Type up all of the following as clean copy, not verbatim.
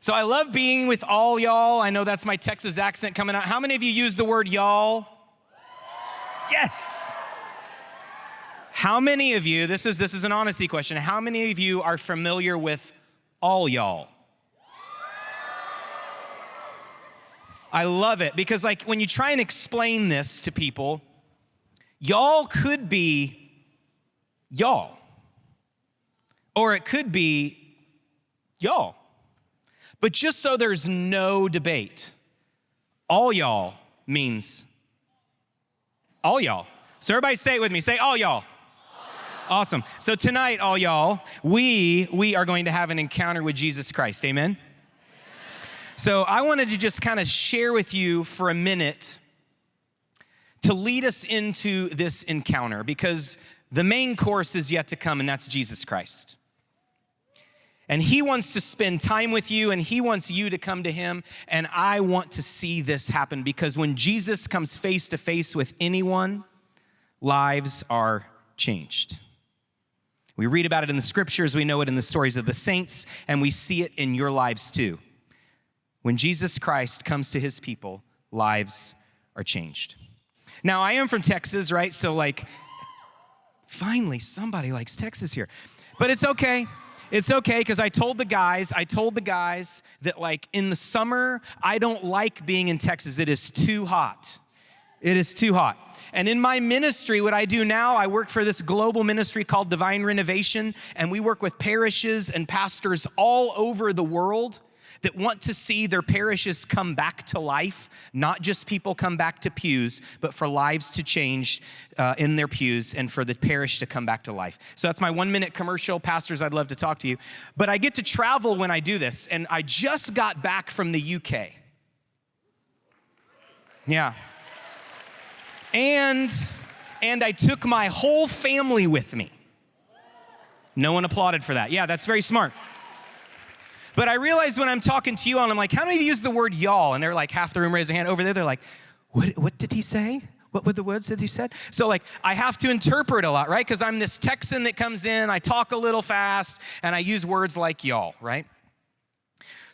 So I love being with all y'all. I know that's my Texas accent coming out. How many of you use the word y'all? Yes. How many of you, this is an honesty question, how many of you are familiar with all y'all? I love it because like when you try and explain this to people, y'all could be y'all, or it could be y'all. But just so there's no debate, all y'all means all y'all. So everybody say it with me, say all y'all. Awesome. So tonight, all y'all, we are going to have an encounter with Jesus Christ. Amen? So I wanted to just kind of share with you for a minute to lead us into this encounter because the main course is yet to come, and that's Jesus Christ. And he wants to spend time with you, and he wants you to come to him, and I want to see this happen because when Jesus comes face to face with anyone, lives are changed. We read about it in the scriptures, we know it in the stories of the saints, and we see it in your lives too. When Jesus Christ comes to his people, lives are changed. Now, I am from Texas, right? So like, finally somebody likes Texas here. But it's okay. It's okay, because I told the guys that like in the summer, I don't like being in Texas. It is too hot. It is too hot. And in my ministry, what I do now, I work for this global ministry called Divine Renovation, and we work with parishes and pastors all over the world that want to see their parishes come back to life, not just people come back to pews, but for lives to change in their pews and for the parish to come back to life. So that's my 1-minute commercial. Pastors, I'd love to talk to you. But I get to travel when I do this, and I just got back from the UK. Yeah. And I took my whole family with me. No one applauded for that. Yeah, that's very smart. But I realized when I'm talking to you all, I'm like, how many of you use the word y'all? And they're like, half the room raised their hand. Over there, they're like, what did he say? What were the words that he said? So like, I have to interpret a lot, right? Because I'm this Texan that comes in, I talk a little fast, and I use words like y'all, right?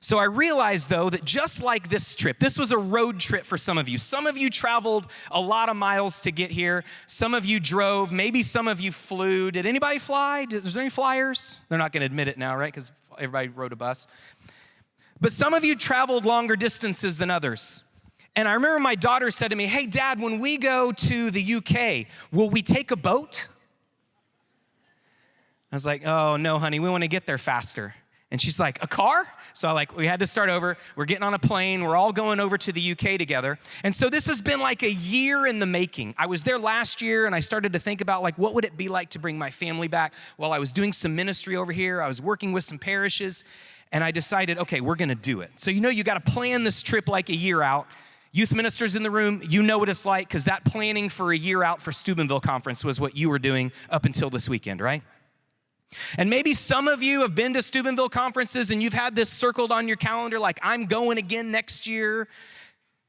So I realized, though, that just like this trip, this was a road trip for some of you. Some of you traveled a lot of miles to get here. Some of you drove. Maybe some of you flew. Did anybody fly? Was there any flyers? They're not going to admit it now, right? Because everybody rode a bus. But some of you traveled longer distances than others. And I remember my daughter said to me, hey, Dad, when we go to the UK, will we take a boat? I was like, oh, no, honey, we want to get there faster. And she's like, a car? So we had to start over. We're getting on a plane. We're all going over to the UK together. And so this has been like a year in the making. I was there last year, and I started to think about what would it be like to bring my family back while I was doing some ministry over here. I was working with some parishes, and I decided, okay, we're going to do it. So you got to plan this trip like a year out. Youth ministers in the room, you know what it's like, because that planning for a year out for Steubenville Conference was what you were doing up until this weekend, right? And maybe some of you have been to Steubenville conferences and you've had this circled on your calendar like, I'm going again next year.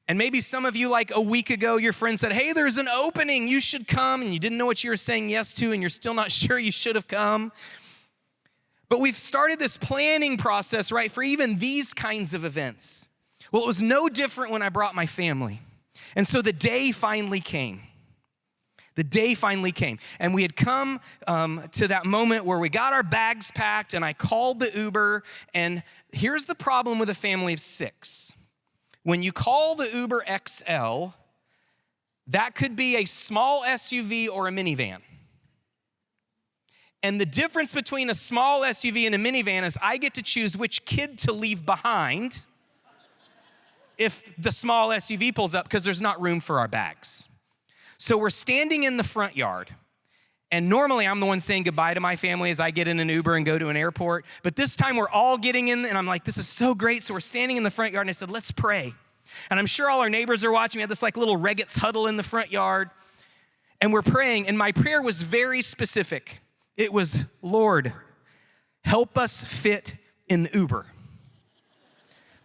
And maybe some of you, like a week ago, your friend said, hey, there's an opening, you should come. And you didn't know what you were saying yes to, and you're still not sure you should have come. But we've started this planning process, right, for even these kinds of events. Well, it was no different when I brought my family. And so the day finally came. The day finally came, and we had come to that moment where we got our bags packed, and I called the Uber, and here's the problem with a family of 6. When you call the Uber XL, that could be a small SUV or a minivan. And the difference between a small SUV and a minivan is I get to choose which kid to leave behind if the small SUV pulls up because there's not room for our bags. So we're standing in the front yard, and normally I'm the one saying goodbye to my family as I get in an Uber and go to an airport, but this time we're all getting in, and I'm like, this is so great. So we're standing in the front yard, and I said, let's pray. And I'm sure all our neighbors are watching. We had this little Regitz huddle in the front yard, and we're praying, and my prayer was very specific. It was, Lord, help us fit in the Uber.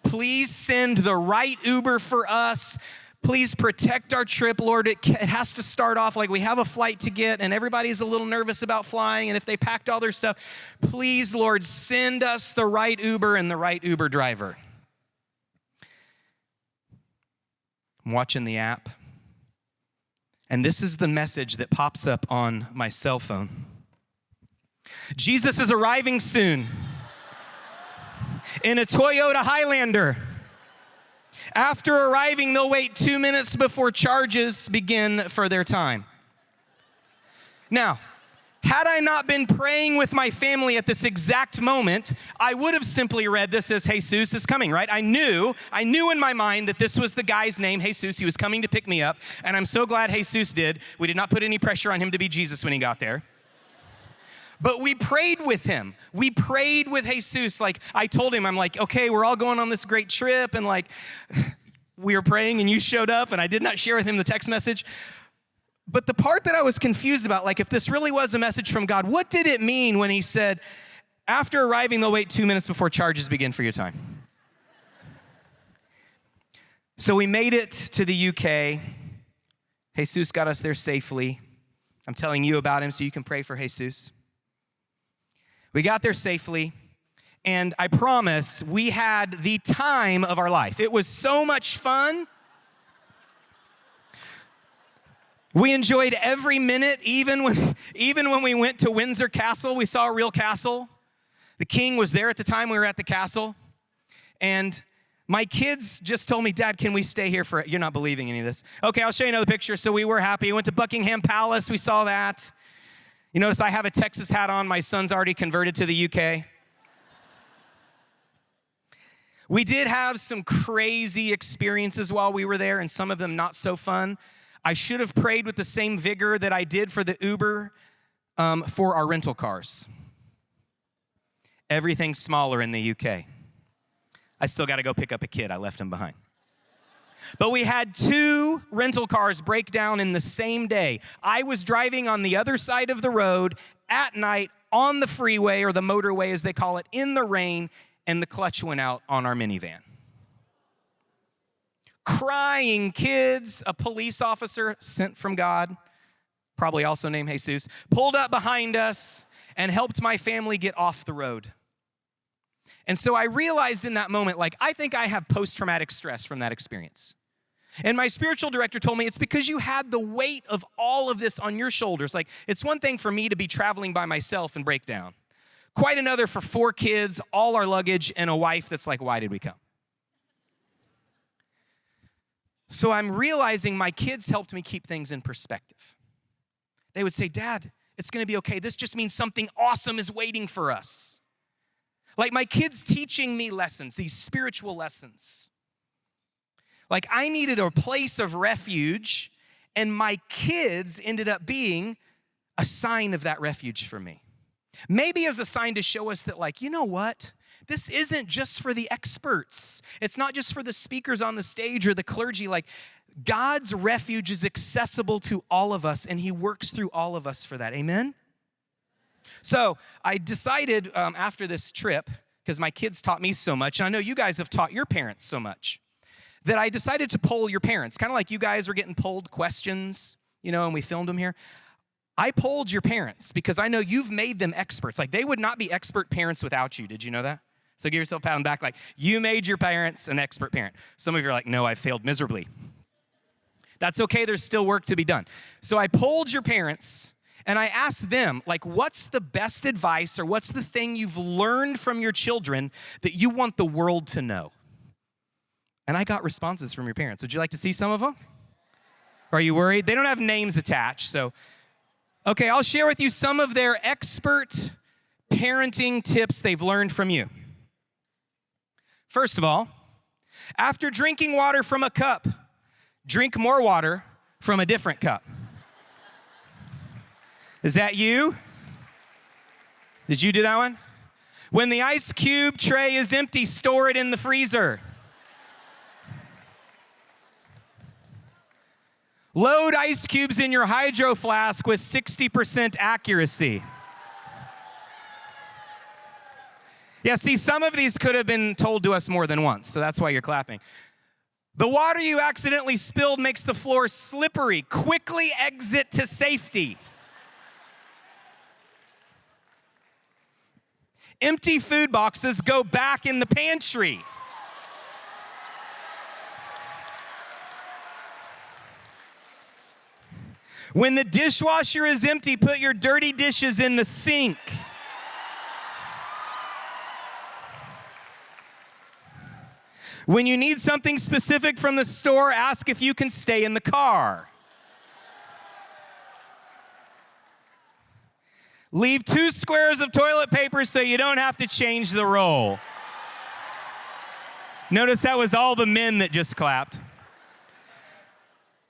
Please send the right Uber for us. Please protect our trip, Lord. It has to start off like we have a flight to get and everybody's a little nervous about flying, and if they packed all their stuff, please, Lord, send us the right Uber and the right Uber driver. I'm watching the app, and this is the message that pops up on my cell phone. Jesus is arriving soon in a Toyota Highlander. After arriving, they'll wait 2 minutes before charges begin for their time. Now, had I not been praying with my family at this exact moment, I would have simply read this as Jesus is coming, right? I knew in my mind that this was the guy's name, Jesus. He was coming to pick me up, and I'm so glad Jesus did. We did not put any pressure on him to be Jesus when he got there. But we prayed with him. We prayed with Jesus. Like, I told him, I'm like, okay, we're all going on this great trip, and like, we were praying and you showed up, and I did not share with him the text message. But the part that I was confused about, like, if this really was a message from God, what did it mean when he said, after arriving, they'll wait 2 minutes before charges begin for your time? So we made it to the UK. Jesus got us there safely. I'm telling you about him so you can pray for Jesus. We got there safely, and I promise we had the time of our life. It was so much fun. We enjoyed every minute, even when we went to Windsor Castle, we saw a real castle. The king was there at the time we were at the castle. And my kids just told me, Dad, can we stay here for, you're not believing any of this. Okay, I'll show you another picture. So we were happy. We went to Buckingham Palace. We saw that. You notice I have a Texas hat on. My son's already converted to the UK. We did have some crazy experiences while we were there, and some of them not so fun. I should have prayed with the same vigor that I did for the Uber for our rental cars. Everything's smaller in the UK. I still got to go pick up a kid. I left him behind. But we had 2 rental cars break down in the same day. I was driving on the other side of the road at night on the freeway, or the motorway as they call it, in the rain, and the clutch went out on our minivan. Crying kids, a police officer sent from God, probably also named Jesus, pulled up behind us and helped my family get off the road. And so I realized in that moment, like, I think I have post-traumatic stress from that experience. And my spiritual director told me it's because you had the weight of all of this on your shoulders. Like, it's one thing for me to be traveling by myself and break down. Quite another for 4 kids, all our luggage, and a wife that's like, why did we come? So I'm realizing my kids helped me keep things in perspective. They would say, Dad, it's going to be okay. This just means something awesome is waiting for us. Like, my kids teaching me lessons, these spiritual lessons. Like, I needed a place of refuge, and my kids ended up being a sign of that refuge for me. Maybe as a sign to show us that, like, you know what? This isn't just for the experts. It's not just for the speakers on the stage or the clergy. Like, God's refuge is accessible to all of us, and he works through all of us for that. Amen? So I decided after this trip, because my kids taught me so much, and I know you guys have taught your parents so much, that I decided to poll your parents. Kind of like you guys were getting polled questions, and we filmed them here. I polled your parents because I know you've made them experts. Like, they would not be expert parents without you. Did you know that? So give yourself a pat on the back, like, you made your parents an expert parent. Some of you are like, no, I failed miserably. That's okay. There's still work to be done. So I polled your parents, and I asked them, like, what's the best advice, or what's the thing you've learned from your children that you want the world to know? And I got responses from your parents. Would you like to see some of them? Or are you worried? They don't have names attached, so. Okay, I'll share with you some of their expert parenting tips they've learned from you. First of all, after drinking water from a cup, drink more water from a different cup. Is that you? Did you do that one? When the ice cube tray is empty, store it in the freezer. Load ice cubes in your hydro flask with 60% accuracy. Yeah, see, some of these could have been told to us more than once, so that's why you're clapping. The water you accidentally spilled makes the floor slippery. Quickly exit to safety. Empty food boxes go back in the pantry. When the dishwasher is empty, put your dirty dishes in the sink. When you need something specific from the store, ask if you can stay in the car. Leave 2 squares of toilet paper so you don't have to change the roll. Notice that was all the men that just clapped.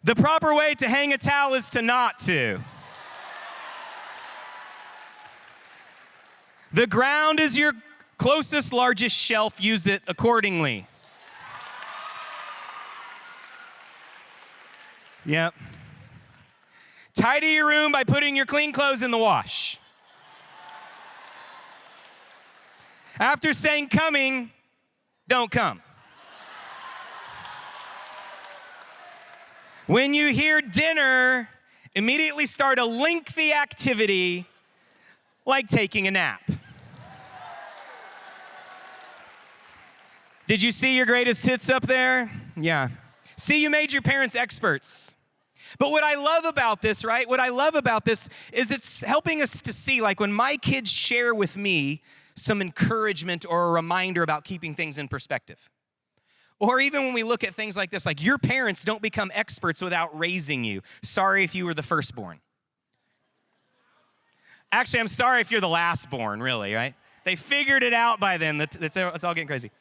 The proper way to hang a towel is to not to. The ground is your closest, largest shelf. Use it accordingly. Yep. Tidy your room by putting your clean clothes in the wash. After saying coming, don't come. When you hear dinner, immediately start a lengthy activity like taking a nap. Did you see your greatest hits up there? Yeah. See, you made your parents experts. But what I love about this, right? What I love about this is it's helping us to see, like when my kids share with me some encouragement or a reminder about keeping things in perspective. Or even when we look at things like this, like your parents don't become experts without raising you. Sorry if you were the firstborn. Actually, I'm sorry if you're the lastborn, really, right? They figured it out by then. It's all getting crazy.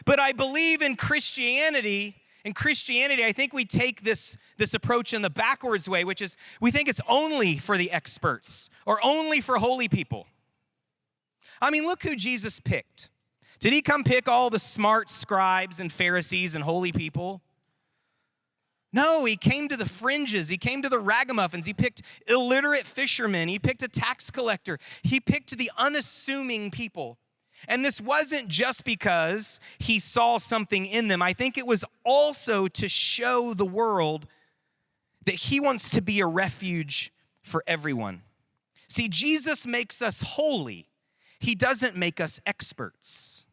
But I believe in Christianity, I think we take this approach in the backwards way, which is we think it's only for the experts or only for holy people. I mean, look who Jesus picked. Did he come pick all the smart scribes and Pharisees and holy people? No, he came to the fringes. He came to the ragamuffins. He picked illiterate fishermen. He picked a tax collector. He picked the unassuming people. And this wasn't just because he saw something in them. I think it was also to show the world that he wants to be a refuge for everyone. See, Jesus makes us holy. He doesn't make us experts.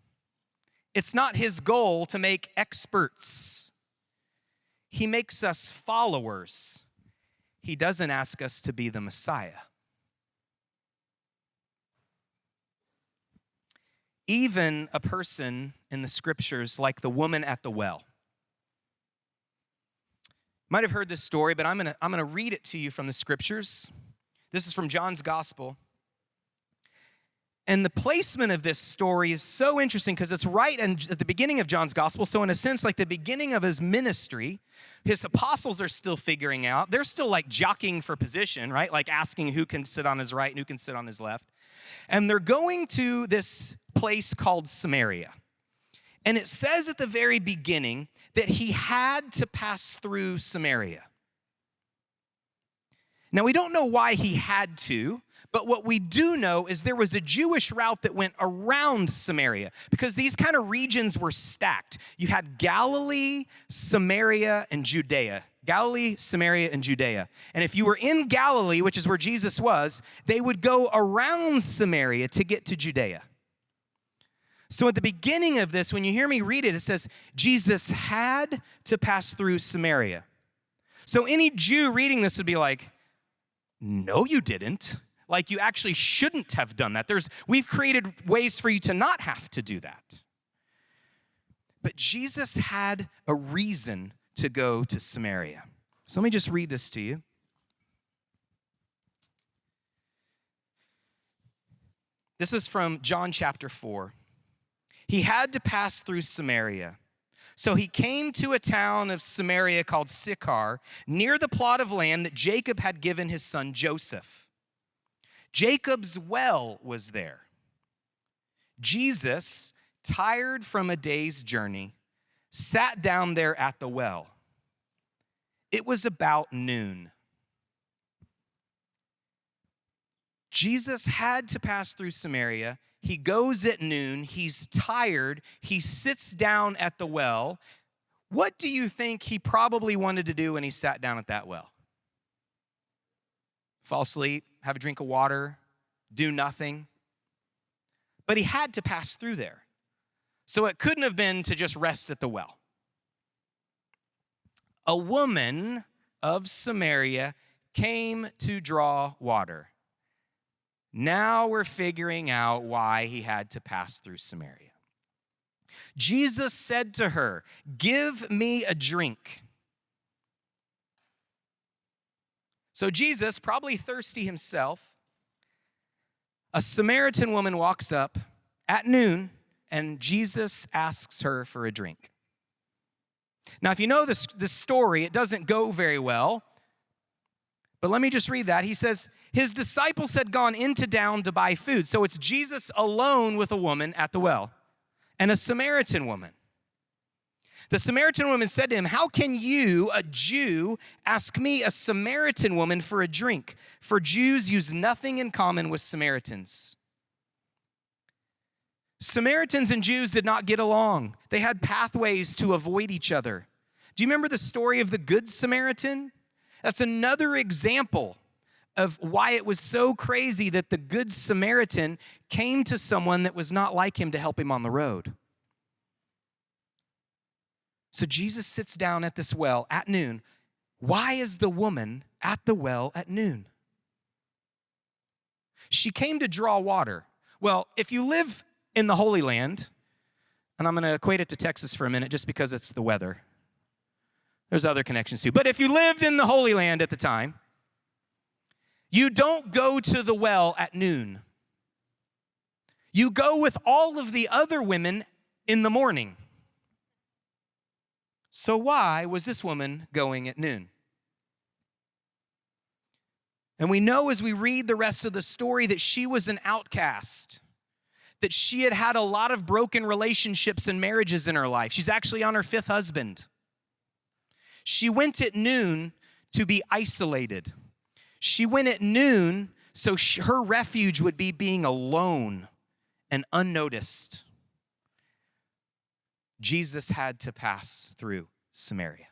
It's not his goal to make experts. He makes us followers. He doesn't ask us to be the Messiah. Even a person in the scriptures like the woman at the well. You might have heard this story, but I'm gonna read it to you from the scriptures. This is from John's gospel. And the placement of this story is so interesting because it's right at the beginning of John's gospel. So in a sense, like the beginning of his ministry, his apostles are still figuring out. They're still like jockeying for position, right? Like asking who can sit on his right and who can sit on his left. And they're going to this place called Samaria. And it says at the very beginning that he had to pass through Samaria. Now, we don't know why he had to, but what we do know is there was a Jewish route that went around Samaria because these kind of regions were stacked. You had Galilee, Samaria, and Judea. Galilee, Samaria, and Judea. And if you were in Galilee, which is where Jesus was, they would go around Samaria to get to Judea. So at the beginning of this, when you hear me read it, it says, Jesus had to pass through Samaria. So any Jew reading this would be like, no, you didn't. Like you actually shouldn't have done that. We've created ways for you to not have to do that. But Jesus had a reason to go to Samaria. So let me just read this to you. This is from John chapter 4. He had to pass through Samaria. So he came to a town of Samaria called Sychar, near the plot of land that Jacob had given his son Joseph. Jacob's well was there. Jesus, tired from a day's journey, sat down there at the well. It was about noon. Jesus had to pass through Samaria. He goes at noon. He's tired. He sits down at the well. What do you think he probably wanted to do when he sat down at that well? Fall asleep, have a drink of water, do nothing. But he had to pass through there. So it couldn't have been to just rest at the well. A woman of Samaria came to draw water. Now we're figuring out why he had to pass through Samaria. Jesus said to her, "Give me a drink." So Jesus, probably thirsty himself, a Samaritan woman walks up at noon, and Jesus asks her for a drink. Now, if you know this story, it doesn't go very well. But let me just read that. He says, his disciples had gone into town to buy food. So it's Jesus alone with a woman at the well and a Samaritan woman. The Samaritan woman said to him, "How can you, a Jew, ask me, a Samaritan woman, for a drink? For Jews use nothing in common with Samaritans." Samaritans and Jews did not get along. They had pathways to avoid each other. Do you remember the story of the Good Samaritan? That's another example of why it was so crazy that the Good Samaritan came to someone that was not like him to help him on the road. So Jesus sits down at this well at noon. Why is the woman at the well at noon? She came to draw water. Well, if you live in the Holy Land, and I'm going to equate it to Texas for a minute just because it's the weather. There's other connections too. But if you lived in the Holy Land at the time, you don't go to the well at noon. You go with all of the other women in the morning. So why was this woman going at noon? And we know as we read the rest of the story that she was an outcast, that she had had a lot of broken relationships and marriages in her life. She's actually on her 5th husband. She went at noon to be isolated. She went at noon so her refuge would be being alone and unnoticed. Jesus had to pass through Samaria.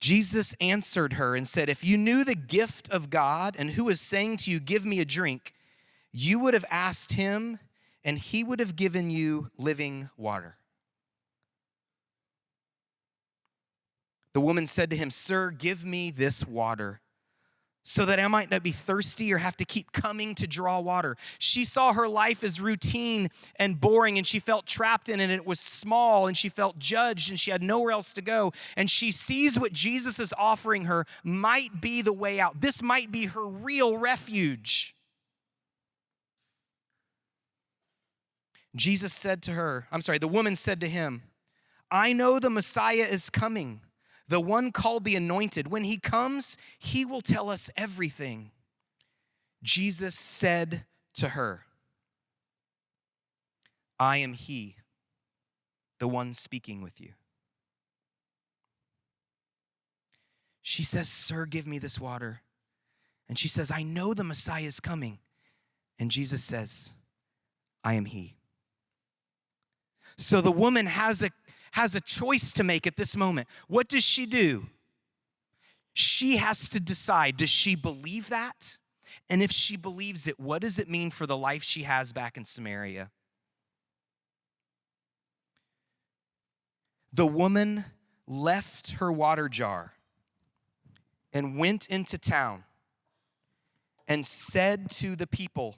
Jesus answered her and said, "If you knew the gift of God and who is saying to you, 'Give me a drink,' you would have asked him, and he would have given you living water." The woman said to him, "Sir, give me this water so that I might not be thirsty or have to keep coming to draw water." She saw her life as routine and boring, and she felt trapped in it. It was small, and she felt judged, and she had nowhere else to go. And she sees what Jesus is offering her might be the way out. This might be her real refuge. The woman said to him, "I know the Messiah is coming, the one called the Anointed. When he comes, he will tell us everything." Jesus said to her, "I am he, the one speaking with you." She says, "Sir, give me this water." And she says, "I know the Messiah is coming." And Jesus says, "I am he." So the woman has a choice to make at this moment. What does she do? She has to decide, does she believe that? And if she believes it, what does it mean for the life she has back in Samaria? The woman left her water jar and went into town and said to the people,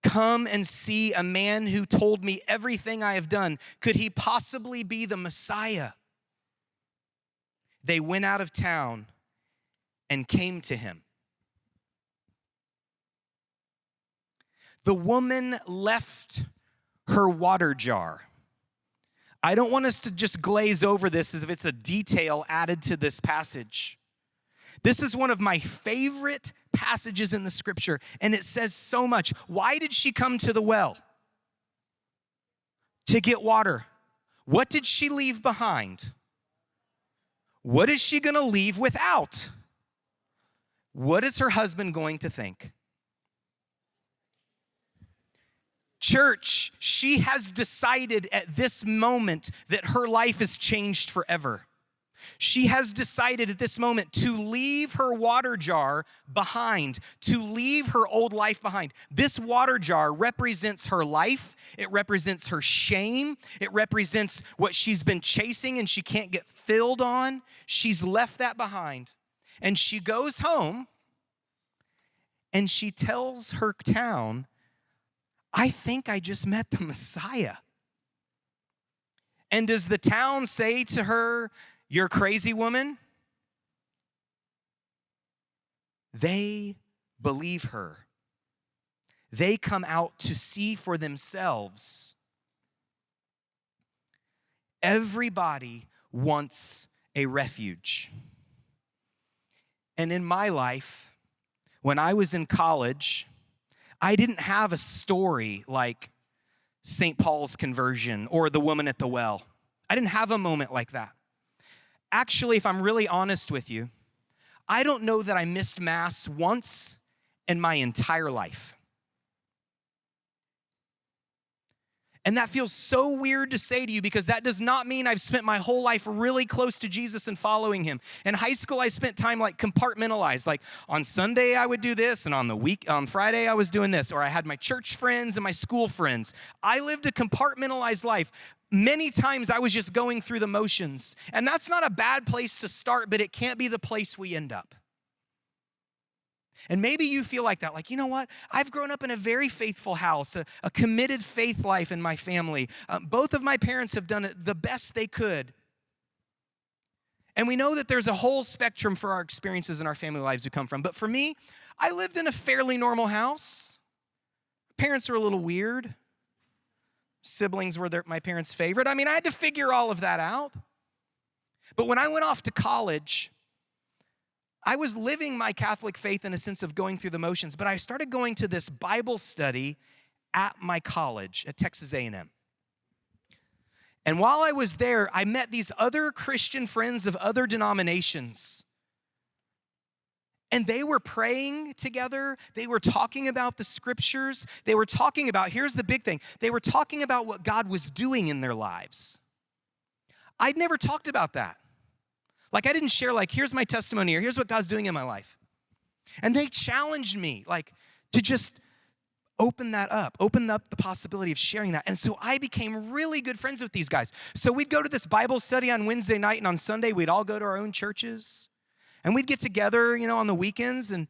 "Come and see a man who told me everything I have done. Could he possibly be the Messiah?" They went out of town and came to him. The woman left her water jar. I don't want us to just glaze over this as if it's a detail added to this passage. This is one of my favorite passages in the scripture, and it says so much. Why did she come to the well? To get water. What did she leave behind? What is she going to leave without? What is her husband going to think? Church, she has decided at this moment that her life is changed forever. She has decided at this moment to leave her water jar behind, to leave her old life behind. This water jar represents her life. It represents her shame. It represents what she's been chasing and she can't get filled on. She's left that behind. And she goes home and she tells her town, I think I just met the Messiah. And does the town say to her, you're a crazy woman? They believe her. They come out to see for themselves. Everybody wants a refuge. And in my life, when I was in college, I didn't have a story like St. Paul's conversion or the woman at the well. I didn't have a moment like that. Actually, if I'm really honest with you, I don't know that I missed Mass once in my entire life. And that feels so weird to say to you because that does not mean I've spent my whole life really close to Jesus and following him. In high school, I spent time like compartmentalized. Like on Sunday, I would do this, and on Friday, I was doing this. Or I had my church friends and my school friends. I lived a compartmentalized life. Many times I was just going through the motions. And that's not a bad place to start, but it can't be the place we end up. And maybe you feel like that, like, you know what? I've grown up in a very faithful house, a committed faith life in my family. Both of my parents have done it the best they could. And we know that there's a whole spectrum for our experiences in our family lives we come from. But for me, I lived in a fairly normal house. Parents are a little weird. Siblings were my parents' favorite. I mean, I had to figure all of that out. But when I went off to college, I was living my Catholic faith in a sense of going through the motions, but I started going to this Bible study at my college at Texas A&M. And while I was there, I met these other Christian friends of other denominations. And they were praying together. They were talking about the scriptures. They were talking about, here's the big thing, they were talking about what God was doing in their lives. I'd never talked about that. Like I didn't share like, here's my testimony or here's what God's doing in my life. And they challenged me like to just open up the possibility of sharing that. And so I became really good friends with these guys. So we'd go to this Bible study on Wednesday night, and on Sunday we'd all go to our own churches. And we'd get together, on the weekends, and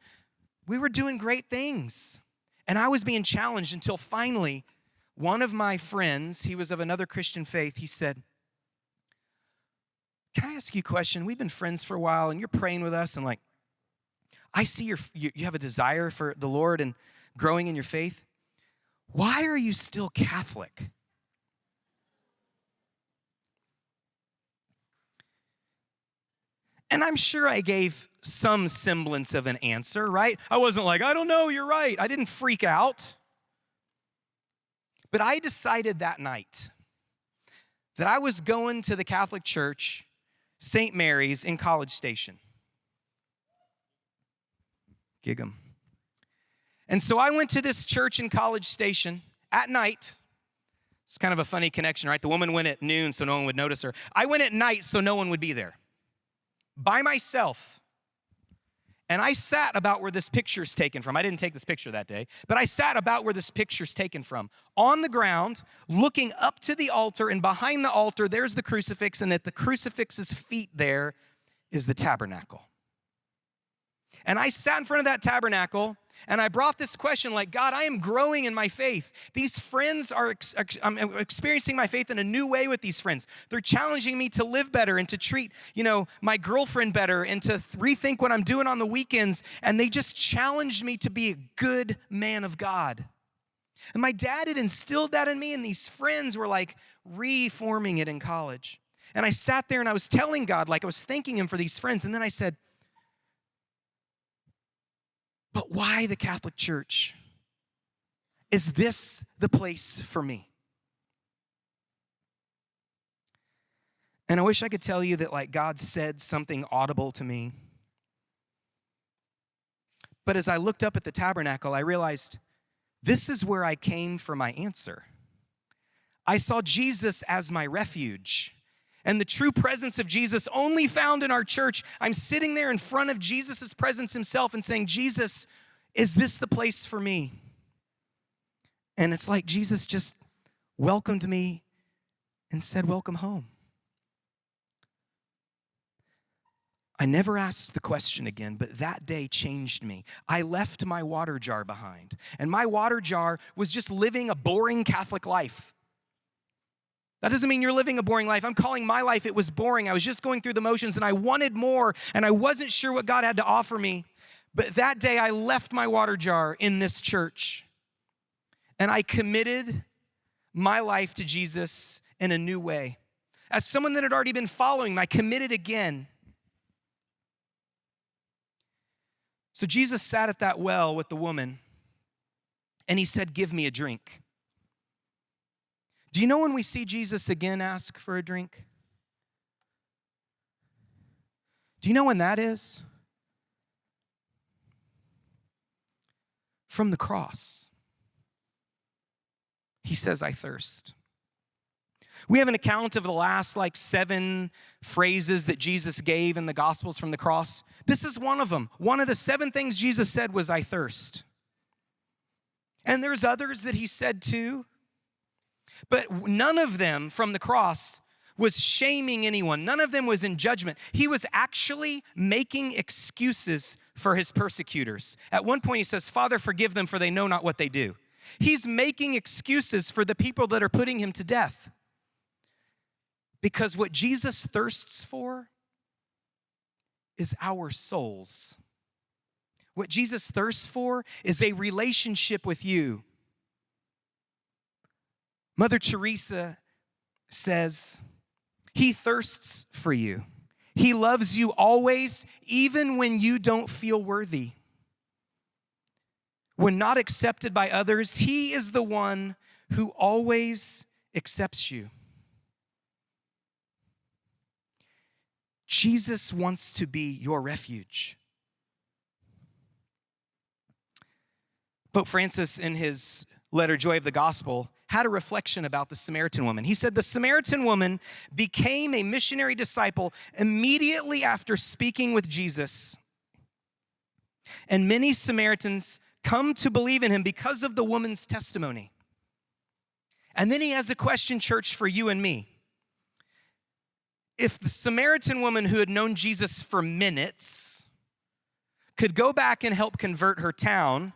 we were doing great things. And I was being challenged until finally one of my friends, he was of another Christian faith, he said, can I ask you a question? We've been friends for a while, and you're praying with us, and like, I see you have a desire for the Lord and growing in your faith. Why are you still Catholic? And I'm sure I gave some semblance of an answer, right? I wasn't like, I don't know, you're right. I didn't freak out. But I decided that night that I was going to the Catholic Church, St. Mary's in College Station. Gig 'em. And so I went to this church in College Station at night. It's kind of a funny connection, right? The woman went at noon so no one would notice her. I went at night so no one would be there. By myself. And I sat about where this picture's taken from. I didn't take this picture that day, but I sat about where this picture's taken from. On the ground, looking up to the altar, and behind the altar, there's the crucifix, and at the crucifix's feet there is the tabernacle. And I sat in front of that tabernacle, and I brought this question like, God, I am growing in my faith. These friends I'm experiencing my faith in a new way with these friends. They're challenging me to live better and to treat, my girlfriend better and to rethink what I'm doing on the weekends. And they just challenged me to be a good man of God. And my dad had instilled that in me, and these friends were like reforming it in college. And I sat there and I was telling God, like I was thanking him for these friends. And then I said, but why the Catholic Church? Is this the place for me? And I wish I could tell you that like God said something audible to me. But as I looked up at the tabernacle, I realized This is where I came for my answer. I saw Jesus as my refuge. And the true presence of Jesus only found in our church. I'm sitting there in front of Jesus' presence himself and saying, Jesus, is this the place for me? And it's like Jesus just welcomed me and said, welcome home. I never asked the question again, but that day changed me. I left my water jar behind, and my water jar was just living a boring Catholic life. That doesn't mean you're living a boring life. I'm calling my life, it was boring. I was just going through the motions, and I wanted more, and I wasn't sure what God had to offer me. But that day, I left my water jar in this church, and I committed my life to Jesus in a new way. As someone that had already been following him, I committed again. So Jesus sat at that well with the woman, and he said, give me a drink. Do you know when we see Jesus again ask for a drink? Do you know when that is? From the cross. He says, I thirst. We have an account of the last 7 phrases that Jesus gave in the Gospels from the cross. This is one of them. One of the 7 things Jesus said was, I thirst. And there's others that he said too. But none of them from the cross was shaming anyone. None of them was in judgment. He was actually making excuses for his persecutors. At one point he says, Father, forgive them, for they know not what they do. He's making excuses for the people that are putting him to death. Because what Jesus thirsts for is our souls. What Jesus thirsts for is a relationship with you. Mother Teresa says, he thirsts for you. He loves you always, even when you don't feel worthy. When not accepted by others, he is the one who always accepts you. Jesus wants to be your refuge. Pope Francis, in his letter, Joy of the Gospel, had a reflection about the Samaritan woman. He said, the Samaritan woman became a missionary disciple immediately after speaking with Jesus. And many Samaritans come to believe in him because of the woman's testimony. And then he has a question, church, for you and me. If the Samaritan woman who had known Jesus for minutes could go back and help convert her town,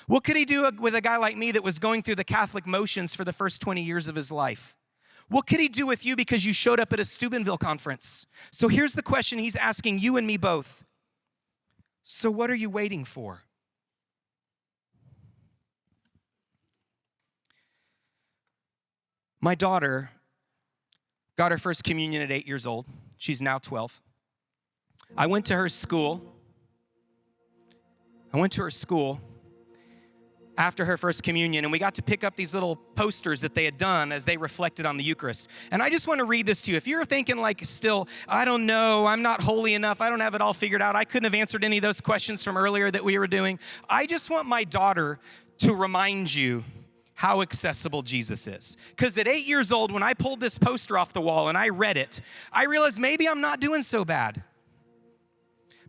what could he do with a guy like me that was going through the Catholic motions for the first 20 years of his life? What could he do with you because you showed up at a Steubenville conference? So here's the question he's asking you and me both. So what are you waiting for? My daughter got her first communion at 8 years old. She's now 12. I went to her school after her first communion, and we got to pick up these little posters that they had done as they reflected on the Eucharist. And I just want to read this to you. If you're thinking still, I don't know, I'm not holy enough, I don't have it all figured out, I couldn't have answered any of those questions from earlier that we were doing, I just want my daughter to remind you how accessible Jesus is. Because at 8 years old, when I pulled this poster off the wall and I read it, I realized maybe I'm not doing so bad.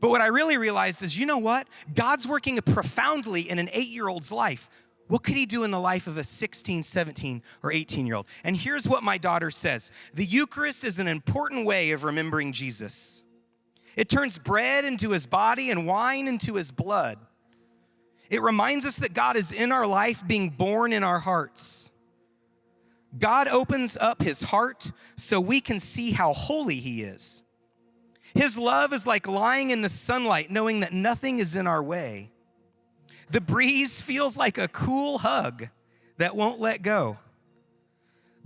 But what I really realized is, you know what? God's working profoundly in an 8-year-old's life. What could he do in the life of a 16, 17, or 18-year-old? And here's what my daughter says. The Eucharist is an important way of remembering Jesus. It turns bread into his body and wine into his blood. It reminds us that God is in our life, being born in our hearts. God opens up his heart so we can see how holy he is. His love is like lying in the sunlight, knowing that nothing is in our way. The breeze feels like a cool hug that won't let go.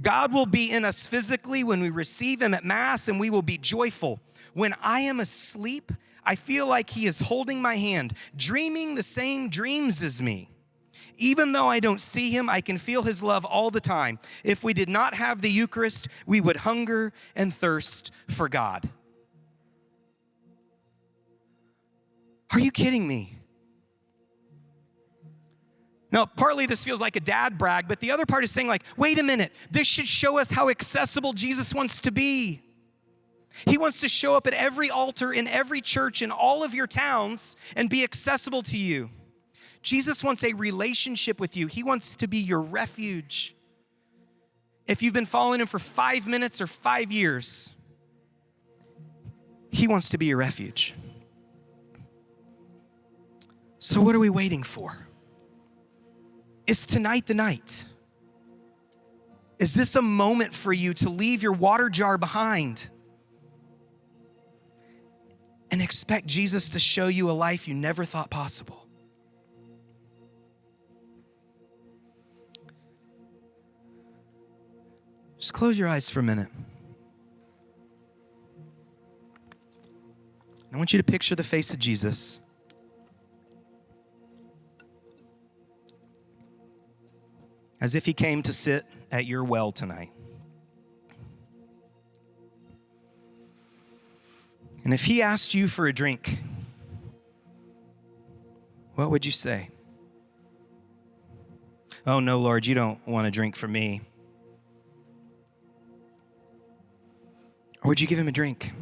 God will be in us physically when we receive him at Mass, and we will be joyful. When I am asleep, I feel like he is holding my hand, dreaming the same dreams as me. Even though I don't see him, I can feel his love all the time. If we did not have the Eucharist, we would hunger and thirst for God. Are you kidding me? Now, partly this feels like a dad brag, but the other part is saying like, wait a minute, this should show us how accessible Jesus wants to be. He wants to show up at every altar in every church in all of your towns and be accessible to you. Jesus wants a relationship with you. He wants to be your refuge. If you've been following him for 5 minutes or 5 years, he wants to be your refuge. So what are we waiting for? Is tonight the night? Is this a moment for you to leave your water jar behind and expect Jesus to show you a life you never thought possible? Just close your eyes for a minute. I want you to picture the face of Jesus. As if he came to sit at your well tonight. And if he asked you for a drink, what would you say? Oh, no, Lord, you don't want a drink from me. Or would you give him a drink?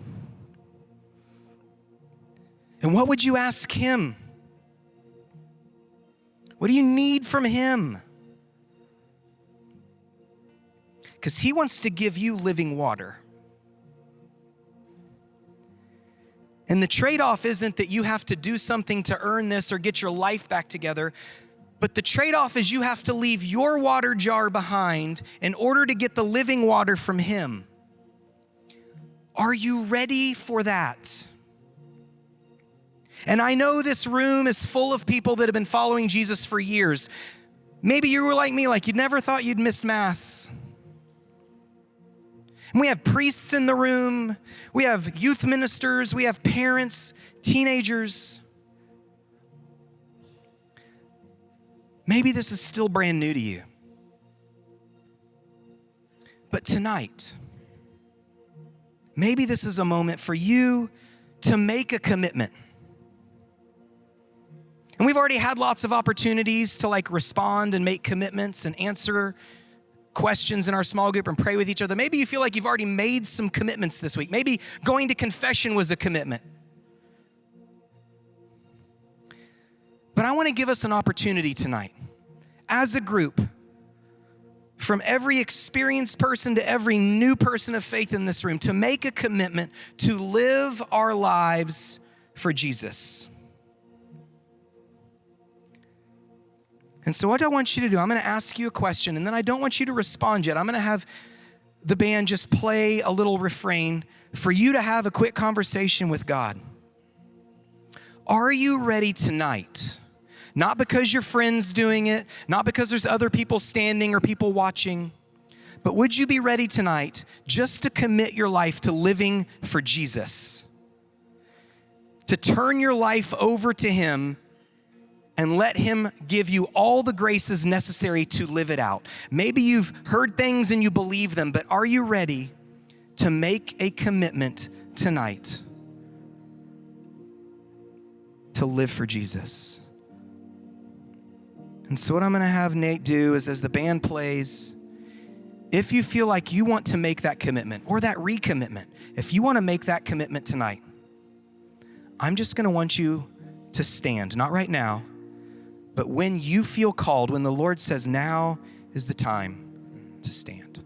And what would you ask him? What do you need from him? Because he wants to give you living water. And the trade-off isn't that you have to do something to earn this or get your life back together, but the trade-off is you have to leave your water jar behind in order to get the living water from him. Are you ready for that? And I know this room is full of people that have been following Jesus for years. Maybe you were like me, like you never thought you'd missed Mass. And we have priests in the room, we have youth ministers, we have parents, teenagers. Maybe this is still brand new to you. But tonight, maybe this is a moment for you to make a commitment. And we've already had lots of opportunities to respond and make commitments and answer questions in our small group and pray with each other. Maybe you feel like you've already made some commitments this week. Maybe going to confession was a commitment. But I want to give us an opportunity tonight, as a group, from every experienced person to every new person of faith in this room, to make a commitment to live our lives for Jesus. And so what I want you to do, I'm going to ask you a question, and then I don't want you to respond yet. I'm going to have the band just play a little refrain for you to have a quick conversation with God. Are you ready tonight? Not because your friend's doing it, not because there's other people standing or people watching, but would you be ready tonight just to commit your life to living for Jesus? To turn your life over to him and let him give you all the graces necessary to live it out. Maybe you've heard things and you believe them, but are you ready to make a commitment tonight to live for Jesus? And so what I'm going to have Nate do is, as the band plays, if you feel like you want to make that commitment or that recommitment, if you want to make that commitment tonight, I'm just going to want you to stand, not right now, but when you feel called, when the Lord says now is the time to stand.